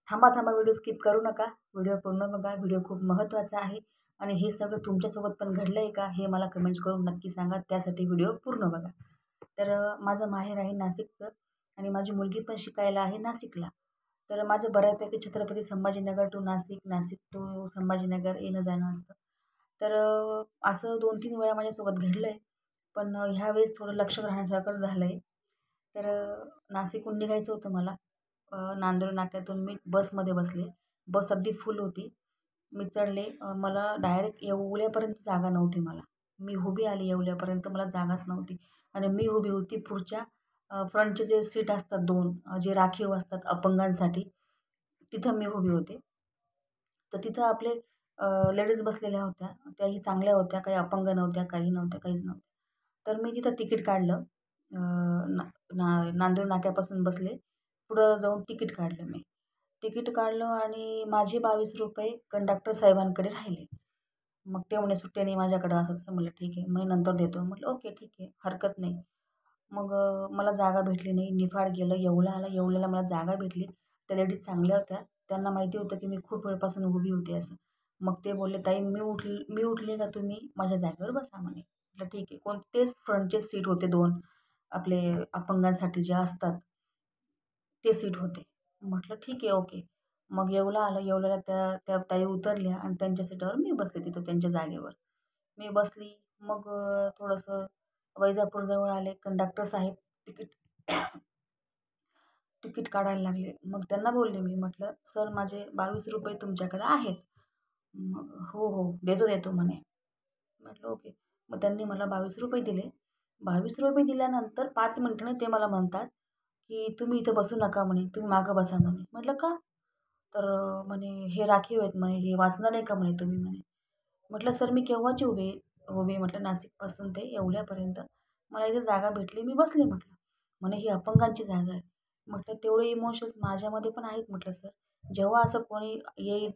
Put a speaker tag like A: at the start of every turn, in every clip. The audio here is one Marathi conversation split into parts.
A: थांबा थांबा, व्हिडिओ स्किप करू नका, व्हिडिओ पूर्ण बघा. व्हिडिओ खूप महत्त्वाचा आहे आणि हे सगळं तुमच्यासोबत पण घडलं आहे का हे मला कमेंट्स करून नक्की सांगा. त्यासाठी व्हिडिओ पूर्ण बघा. तर माझं माहेर आहे नाशिकचं आणि माझी मुलगी पण शिकायला आहे नाशिकला. तर माझं बऱ्यापैकी छत्रपती संभाजीनगर टू नाशिक, नाशिक टू संभाजीनगर येणं-जाणं असतं. तर असं 2-3 वेळा माझ्यासोबत घडलं आहे. पण ह्यावेळेस थोडं लक्षात राहण्यासारखं झालं आहे. तर नाशिकहून निघायचं होतं मला. नांदूर नाक्यातून मी बसमध्ये बसले. बस अगदी फुल होती. मी चढले. मला डायरेक्ट येवल्यापर्यंत जागा नव्हती मला. मी उभी आली येवल्यापर्यंत मला जागाच नव्हती आणि मी उभी होती पुढच्या फ्रंटचे जे सीट असतात 2 जे राखीव असतात अपंगांसाठी, तिथं मी उभी होते. तर तिथं आपले लेडीज बसलेल्या होत्या. त्याही चांगल्या होत्या. काही अपंग नव्हत्या, काही नव्हत्या, काहीच नव्हत्या. तर मी तिथं तिकीट काढलं. अ, ना ना नांदूर नाक्यापासून बसले. पुढं जाऊन तिकीट काढलं मी. तिकीट काढलं आणि माझे ₹22 कंडक्टर साहेबांकडे राहिले. मग ते म्हणे सुट्टे नाही माझ्याकडं असं तसं. म्हटलं ठीक आहे. म्हणे नंतर देतो. म्हटलं ओके ठीक आहे, हरकत नाही. मग मला जागा भेटली नाही. निफाड गेलं. येवला आला. येवल्याला मला जागा भेटली. त्या लेडीज चांगल्या होत्या. त्यांना माहिती होतं की मी खूप वेळपासून उभी होती असं. मग ते बोलले, "ताई मी उठले का तुम्ही माझ्या जागेवर बसा" म्हणे. म्हटलं ठीक आहे. कोणतेच फ्रंटचे सीट होते 2 आपले अपंगांसाठी जे असतात, ते सीट होते. म्हटलं ठीक आहे, ओके. मग येवला आलं. येवल्याला त्या त्या ताई उतरल्या आणि त्यांच्या सीटावर मी बसले तिथं त्यांच्या जागेवर. मी बसली. मग थोडंसं वैजापूरजवळ आले. कंडक्टर साहेब तिकीट तिकीट काढायला लागले. मग त्यांना बोलले मी म्हटलं, "सर माझे ₹22 तुमच्याकडे आहेत." मग "हो, हो. देतो, देतो" म्हणे. म्हटलं ओके. मग त्यांनी मला ₹22 दिले. ₹22 दिल्यानंतर 5 मिनिटांनी ते मला म्हणतात, की "तुम्ही इथं बसू नका" म्हणे, "तुम्ही मागं बसा" म्हणे. म्हटलं "का?" तर म्हणे, "हे राखीव आहेत" म्हणे, "हे वाचलं नाही का" म्हणे "तुम्ही" म्हणे. म्हटलं "सर मी केव्हाची उभी उभी म्हटलं नाशिकपासून ते येवल्यापर्यंत. मला इथे जागा भेटली मी बसले म्हटलं. म्हणे "ही अपंगांची जागा आहे." म्हटलं "तेवढे इमोशन्स माझ्यामध्ये पण आहेत" म्हटलं "सर. जेव्हा असं कोणी येईल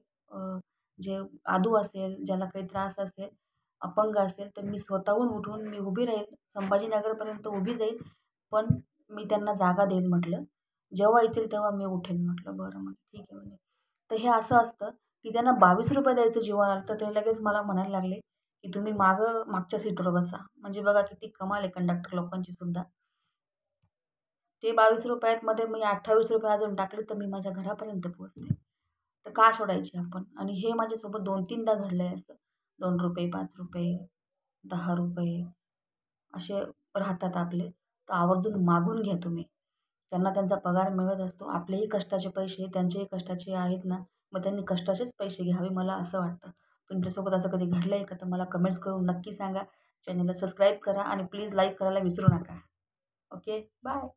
A: जे आदू असेल, ज्याला काही त्रास असेल, अपंग असेल, तर मी स्वतःहून उठून मी उभी राहील. संभाजीनगरपर्यंत उभी जाईल, पण मी त्यांना जागा देईल" म्हटलं. "जेव्हा येतील तेव्हा मी उठेन" म्हटलं. "बरं" म्हणे, "ठीक आहे" म्हणे. तर हे असं असतं, की त्यांना ₹22 द्यायचं जीवावर आलं, तर ते लगेच मला म्हणायला लागले, की "तुम्ही मागच्या सीटवर बसा." म्हणजे बघा किती कमाल आहे कंडक्टर लोकांची सुद्धा. ते ₹22 मध्ये मी ₹28 अजून टाकले, तर मी माझ्या घरापर्यंत पोहोचले. तर का सोडायची आपण? आणि हे माझ्यासोबत 2-3दा घडलंय असं. ₹2, ₹5, ₹10 असे राहतात आपले. तर आवर्जून मागून घ्या तुम्ही. त्यांना त्यांचा पगार मिळत असतो. आपलेही कष्टाचे पैसे, त्यांचेही कष्टाचे आहेत ना, मग त्यांनी कष्टाचेच पैसे घ्यावे, मला असं वाटतं. तुमच्यासोबत असं कधी घडलंय का? तर मला कमेंट्स करून नक्की सांगा. चॅनलला सबस्क्राईब करा आणि प्लीज लाईक करायला विसरू नका. Okay, bye.